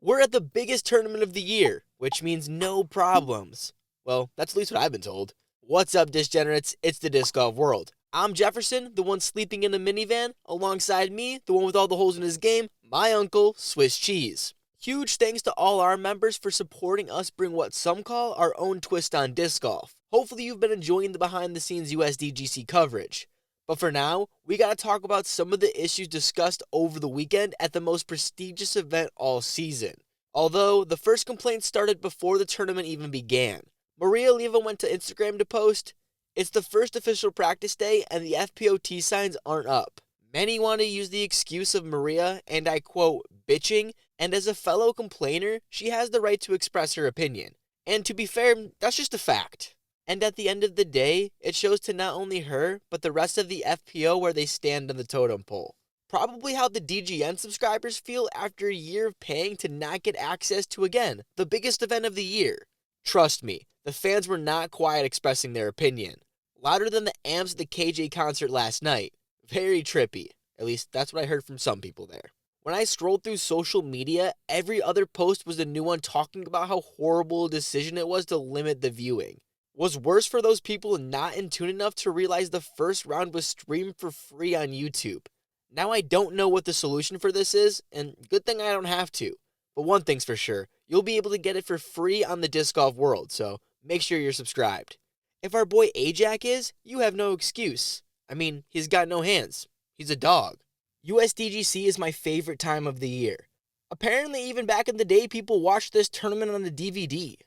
We're at the biggest tournament of the year, which means no problems. Well, that's at least what I've been told. What's up, Disgenerates? It's the Disc Golf World. I'm Jefferson, the one sleeping in a minivan. Alongside me, the one with all the holes in his game, my uncle, Swiss Cheese. Huge thanks to all our members for supporting us bring what some call our own twist on disc golf. Hopefully you've been enjoying the behind the scenes USDGC coverage. But for now, we gotta talk about some of the issues discussed over the weekend at the most prestigious event all season. Although, the first complaint started before the tournament even began. Maria Leva went to Instagram to post, "It's the first official practice day and the FPOT signs aren't up." Many want to use the excuse of Maria, and I quote, bitching, and as a fellow complainer, she has the right to express her opinion. And to be fair, that's just a fact. And at the end of the day, it shows to not only her, but the rest of the FPO where they stand on the totem pole. Probably how the DGN subscribers feel after a year of paying to not get access to, again, the biggest event of the year. Trust me, the fans were not quiet expressing their opinion. Louder than the amps at the KJ concert last night. Very trippy. At least that's what I heard from some people there. When I scrolled through social media, every other post was a new one talking about how horrible a decision it was to limit the viewing. Was worse for those people not in tune enough to realize the first round was streamed for free on YouTube. Now I don't know what the solution for this is, and good thing I don't have to. But one thing's for sure, you'll be able to get it for free on the Disc Golf World, so make sure you're subscribed. If our boy Ajax is, you have no excuse. I mean, he's got no hands. He's a dog. USDGC is my favorite time of the year. Apparently even back in the day people watched this tournament on the DVD.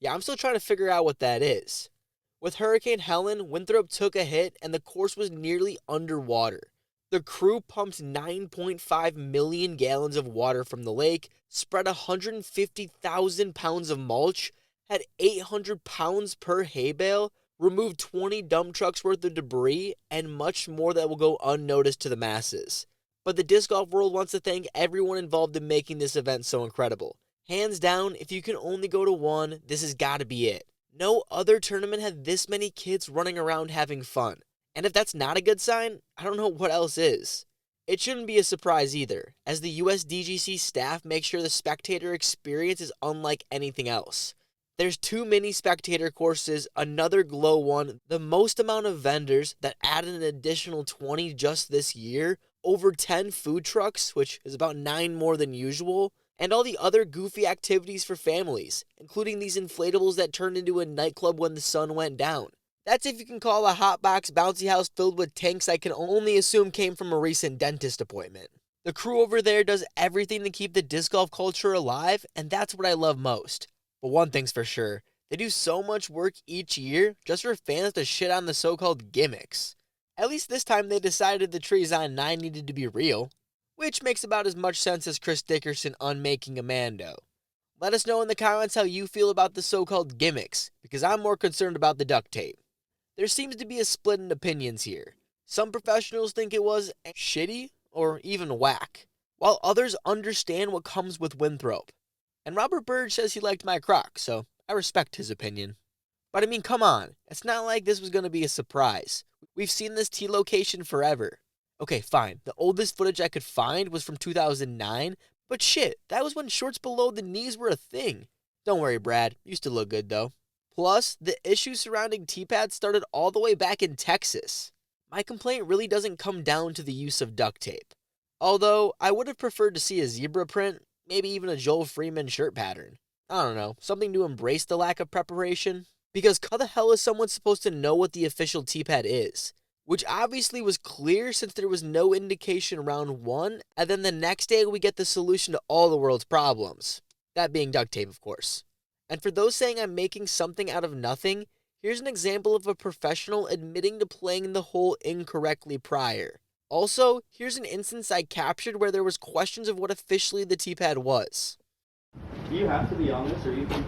Yeah, I'm still trying to figure out what that is. With Hurricane Helen, Winthrop took a hit and the course was nearly underwater. The crew pumped 9.5 million gallons of water from the lake, spread 150,000 pounds of mulch, had 800 pounds per hay bale, removed 20 dump trucks worth of debris, and much more that will go unnoticed to the masses. But the Disc Golf World wants to thank everyone involved in making this event so incredible. Hands down, if you can only go to one, this has got to be it. No other tournament had this many kids running around having fun. And if that's not a good sign, I don't know what else is. It shouldn't be a surprise either, as the USDGC staff make sure the spectator experience is unlike anything else. There's 2 mini spectator courses, another glow one, the most amount of vendors that added an additional 20 just this year, over 10 food trucks, which is about 9 more than usual, and all the other goofy activities for families, including these inflatables that turned into a nightclub when the sun went down. That's if you can call a hotbox bouncy house filled with tanks I can only assume came from a recent dentist appointment. The crew over there does everything to keep the disc golf culture alive, and that's what I love most. But one thing's for sure, they do so much work each year just for fans to shit on the so-called gimmicks. At least this time they decided the trees on 9 needed to be real, which makes about as much sense as Chris Dickerson unmaking a Mando. Let us know in the comments how you feel about the so-called gimmicks, because I'm more concerned about the duct tape. There seems to be a split in opinions here. Some professionals think it was shitty or even whack, while others understand what comes with Winthrop. And Robert Bird says he liked my croc, so I respect his opinion. But I mean, come on, it's not like this was going to be a surprise. We've seen this tee location forever. Okay, fine, the oldest footage I could find was from 2009, but shit, that was when shorts below the knees were a thing. Don't worry, Brad, you still look good though. Plus, the issues surrounding tee pads started all the way back in Texas. My complaint really doesn't come down to the use of duct tape. Although, I would have preferred to see a zebra print, maybe even a Joel Freeman shirt pattern. I don't know, something to embrace the lack of preparation? Because how the hell is someone supposed to know what the official tee pad is? Which obviously was clear since there was no indication round 1, and then the next day we get the solution to all the world's problems. That being duct tape, of course. And for those saying I'm making something out of nothing, here's an example of a professional admitting to playing the hole incorrectly prior. Also, here's an instance I captured where there was questions of what officially the tee pad was. Do you have to be on this, or you think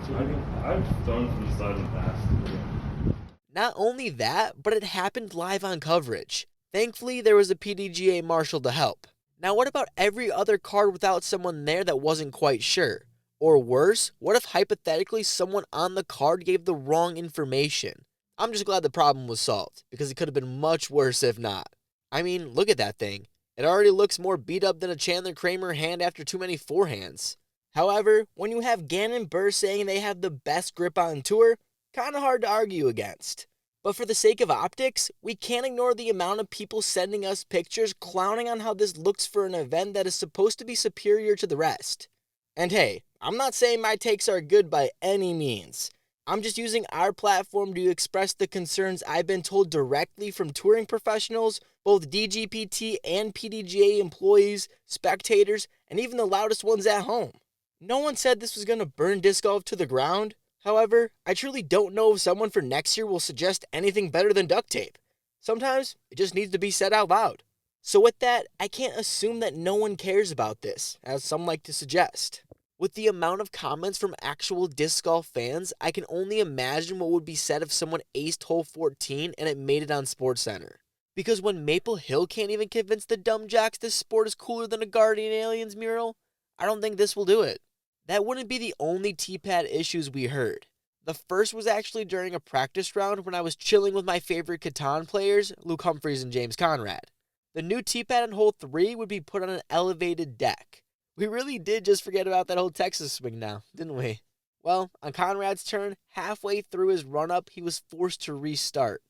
I've thrown from the side in the past. Not only that, but it happened live on coverage. Thankfully, there was a PDGA marshal to help. Now what about every other card without someone there that wasn't quite sure? Or worse, what if hypothetically someone on the card gave the wrong information? I'm just glad the problem was solved, because it could have been much worse if not. I mean, look at that thing. It already looks more beat up than a Chandler Kramer hand after too many forehands. However, when you have Gannon and Burr saying they have the best grip on tour, kinda hard to argue against. But for the sake of optics, we can't ignore the amount of people sending us pictures clowning on how this looks for an event that is supposed to be superior to the rest. And hey, I'm not saying my takes are good by any means. I'm just using our platform to express the concerns I've been told directly from touring professionals, both DGPT and PDGA employees, spectators, and even the loudest ones at home. No one said this was going to burn disc golf to the ground. However, I truly don't know if someone for next year will suggest anything better than duct tape. Sometimes it just needs to be said out loud. So with that, I can't assume that no one cares about this, as some like to suggest. With the amount of comments from actual disc golf fans, I can only imagine what would be said if someone aced hole 14 and it made it on SportsCenter. Because when Maple Hill can't even convince the dumb jocks this sport is cooler than a Guardian Aliens mural, I don't think this will do it. That wouldn't be the only T-pad issues we heard. The first was actually during a practice round when I was chilling with my favorite Catan players, Luke Humphreys and James Conrad. The new T-pad on hole 3 would be put on an elevated deck. We really did just forget about that whole Texas swing now, didn't we? Well, on Conrad's turn, halfway through his run-up, he was forced to restart.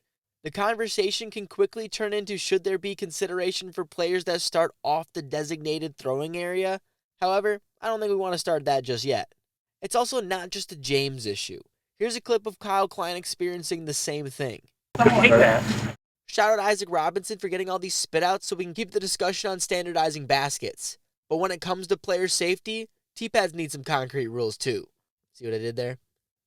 The conversation can quickly turn into should there be consideration for players that start off the designated throwing area. However, I don't think we want to start that just yet. It's also not just a James issue. Here's a clip of Kyle Klein experiencing the same thing. Shout out Isaac Robinson for getting all these spit outs so we can keep the discussion on standardizing baskets. But when it comes to player safety, T-pads need some concrete rules too. See what I did there?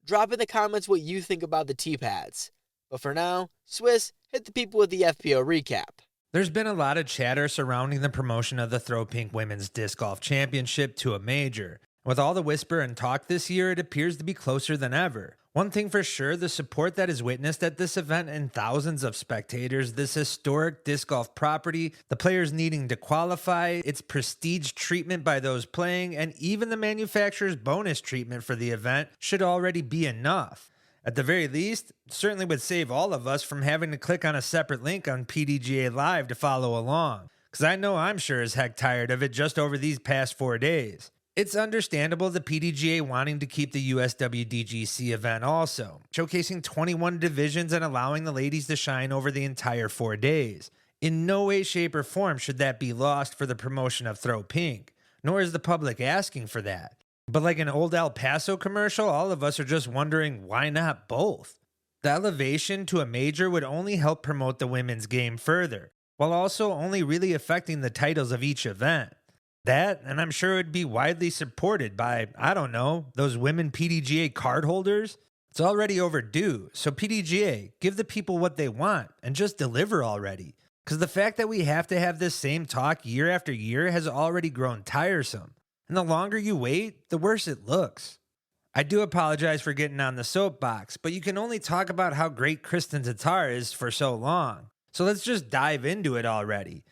Drop in the comments what you think about the T-pads. But for now, Swiss, hit the people with the FPO recap. There's been a lot of chatter surrounding the promotion of the Throw Pink Women's Disc Golf Championship to a major. With all the whisper and talk this year, it appears to be closer than ever. One thing for sure, the support that is witnessed at this event and thousands of spectators, this historic disc golf property, the players needing to qualify, its prestige treatment by those playing, and even the manufacturer's bonus treatment for the event should already be enough. At the very least, it certainly would save all of us from having to click on a separate link on PDGA Live to follow along, because I know I'm sure as heck tired of it just over these past 4 days. It's understandable the PDGA wanting to keep the USWDGC event also, showcasing 21 divisions and allowing the ladies to shine over the entire 4 days. In no way, shape, or form should that be lost for the promotion of Throw Pink, nor is the public asking for that. But like an old El Paso commercial, all of us are just wondering why not both? The elevation to a major would only help promote the women's game further, while also only really affecting the titles of each event. That, and I'm sure it would be widely supported by, I don't know, those women PDGA card holders. It's already overdue, so PDGA, give the people what they want and just deliver already. Because the fact that we have to have this same talk year after year has already grown tiresome. And the longer you wait, the worse it looks. I do apologize for getting on the soapbox, but you can only talk about how great Kristen Tatar is for so long. So let's just dive into it already,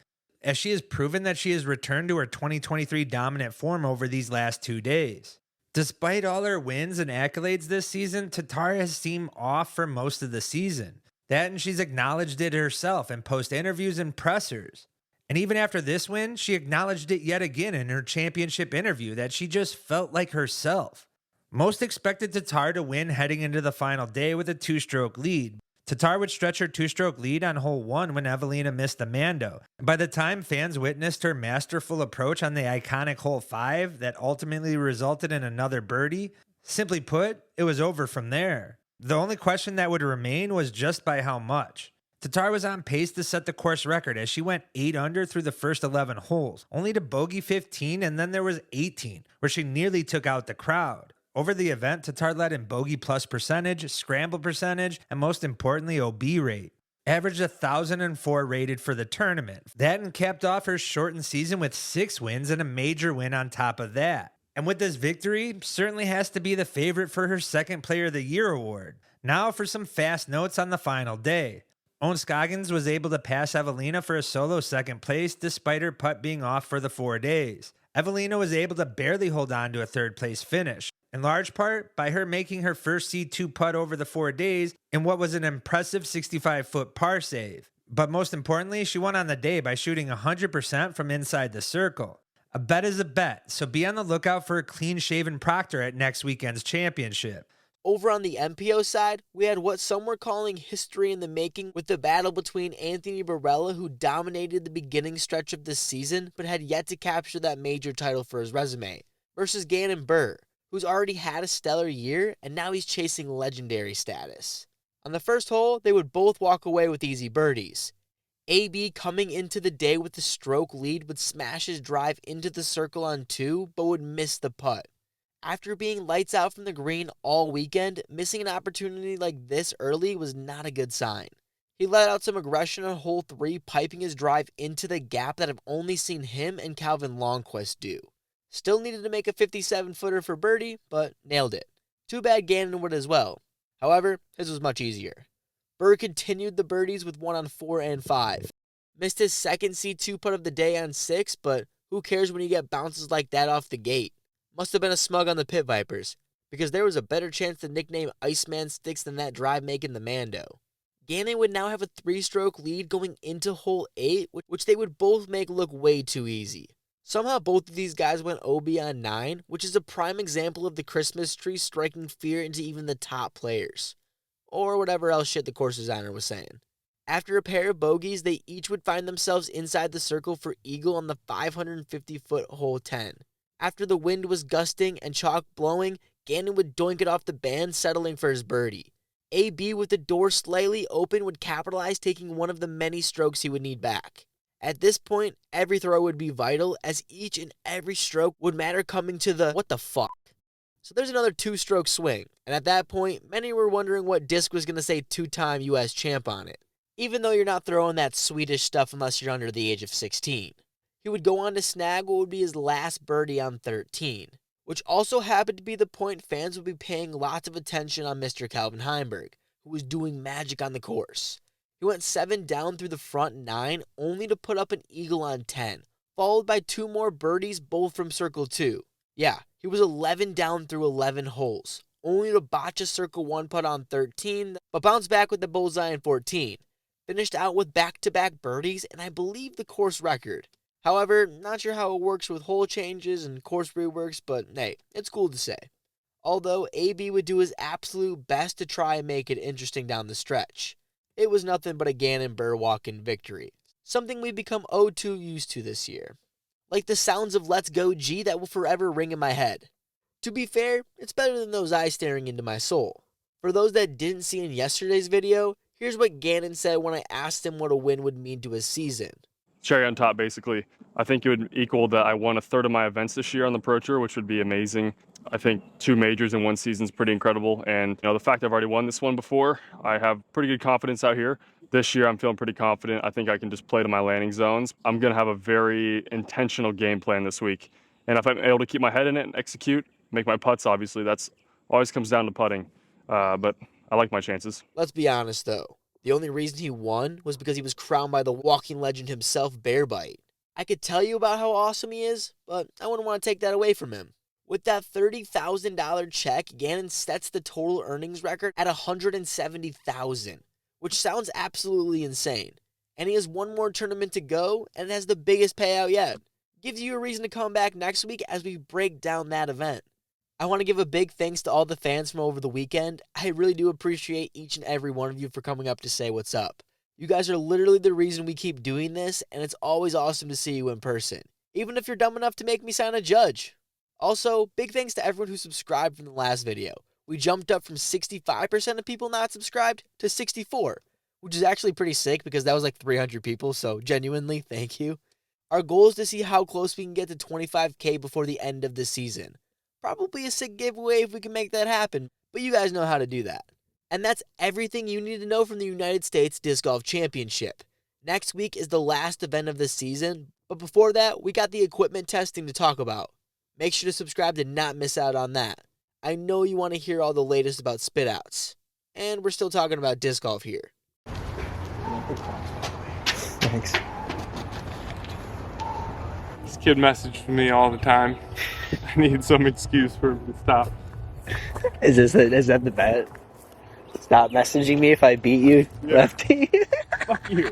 as she has proven that she has returned to her 2023 dominant form over these last 2 days. Despite all her wins and accolades this season, Tatar has seemed off for most of the season. That, and she's acknowledged it herself in post-interviews and pressers. And even after this win, she acknowledged it yet again in her championship interview that she just felt like herself. Most expected Tatar to win heading into the final day with a 2-stroke lead. Tatar would stretch her 2-stroke lead on hole 1 when Evelina missed the Mando. And by the time fans witnessed her masterful approach on the iconic hole 5 that ultimately resulted in another birdie, simply put, it was over from there. The only question that would remain was just by how much. Tatar was on pace to set the course record as she went 8 under through the first 11 holes, only to bogey 15, and then there was 18, where she nearly took out the crowd. Over the event, Tatar led in bogey plus percentage, scramble percentage, and most importantly, OB rate. Averaged 1,004 rated for the tournament. That and capped off her shortened season with 6 wins and a major win on top of that. And with this victory, certainly has to be the favorite for her second Player of the Year award. Now for some fast notes on the final day. Owen Scoggins was able to pass Evelina for a solo second place despite her putt being off for the 4 days. Evelina was able to barely hold on to a third place finish, in large part by her making her first C2 putt over the 4 days in what was an impressive 65-foot par save. But most importantly, she won on the day by shooting 100% from inside the circle. A bet is a bet, so be on the lookout for a clean-shaven Proctor at next weekend's championship. Over on the MPO side, we had what some were calling history in the making with the battle between Anthony Barella, who dominated the beginning stretch of this season but had yet to capture that major title for his resume, versus Gannon Buhr, who's already had a stellar year and now he's chasing legendary status. On the first hole, they would both walk away with easy birdies. AB coming into the day with the stroke lead would smash his drive into the circle on 2 but would miss the putt. After being lights out from the green all weekend, missing an opportunity like this early was not a good sign. He let out some aggression on hole 3, piping his drive into the gap that I've only seen him and Calvin Longquist do. Still needed to make a 57-footer for birdie, but nailed it. Too bad Gannon would as well. However, his was much easier. Buhr continued the birdies with 1 on 4 and 5. Missed his second C2 putt of the day on 6, but who cares when you get bounces like that off the gate? Must have been a smug on the Pit Vipers, because there was a better chance the nickname Iceman sticks than that drive making the Mando. Gannon would now have a 3-stroke lead going into hole 8, which they would both make look way too easy. Somehow both of these guys went OB on 9, which is a prime example of the Christmas tree striking fear into even the top players. Or whatever else shit the course designer was saying. After a pair of bogeys, they each would find themselves inside the circle for eagle on the 550-foot hole 10. After the wind was gusting and chalk blowing, Gannon would doink it off the band, settling for his birdie. AB, with the door slightly open, would capitalize, taking one of the many strokes he would need back. At this point, every throw would be vital, as each and every stroke would matter coming to the what the fuck. So there's another 2-stroke swing, and at that point, many were wondering what disc was going to say 2-time US champ on it, even though you're not throwing that Swedish stuff unless you're under the age of 16. He would go on to snag what would be his last birdie on 13, which also happened to be the point fans would be paying lots of attention on Mr. Calvin Heimberg, who was doing magic on the course. He went 7 down through the front 9, only to put up an eagle on 10, followed by 2 more birdies, both from circle 2. Yeah, he was 11 down through 11 holes, only to botch a circle 1 putt on 13, but bounced back with the bullseye on 14. Finished out with back-to-back birdies, and I believe the course record. However, not sure how it works with hole changes and course reworks, but hey, it's cool to say. Although AB would do his absolute best to try and make it interesting down the stretch. It was nothing but a Gannon Buhr walk-in victory, something we've become oh too used to this year. Like the sounds of Let's Go G that will forever ring in my head. To be fair, it's better than those eyes staring into my soul. For those that didn't see in yesterday's video, here's what Gannon said when I asked him what a win would mean to his season. Cherry on top, basically. I think it would equal that I won a third of my events this year on the Pro Tour, which would be amazing. I think 2 majors in 1 season is pretty incredible. And the fact I've already won this one before, I have pretty good confidence out here. This year, I'm feeling pretty confident. I think I can just play to my landing zones. I'm going to have a very intentional game plan this week. And if I'm able to keep my head in it and execute, make my putts, obviously, that's always comes down to putting. But I like my chances. Let's be honest, though. The only reason he won was because he was crowned by the walking legend himself, Bear Bite. I could tell you about how awesome he is, but I wouldn't want to take that away from him. With that $30,000 check, Gannon sets the total earnings record at $170,000, which sounds absolutely insane. And he has 1 more tournament to go, and it has the biggest payout yet. Gives you a reason to come back next week as we break down that event. I want to give a big thanks to all the fans from over the weekend. I really do appreciate each and every one of you for coming up to say what's up. You guys are literally the reason we keep doing this, and it's always awesome to see you in person, even if you're dumb enough to make me sign a judge. Also, big thanks to everyone who subscribed from the last video. We jumped up from 65% of people not subscribed to 64%, which is actually pretty sick because that was like 300 people, so genuinely, thank you. Our goal is to see how close we can get to 25K before the end of the season. Probably a sick giveaway if we can make that happen, but you guys know how to do that. And that's everything you need to know from the United States Disc Golf Championship. Next week is the last event of the season, but before that, we got the equipment testing to talk about. Make sure to subscribe to not miss out on that. I know you want to hear all the latest about spit outs. And we're still talking about disc golf here. Thanks. This kid messaged me all the time. I needed some excuse for him to stop. Is that the bet? Stop messaging me if I beat you, Yeah. lefty. Fuck you.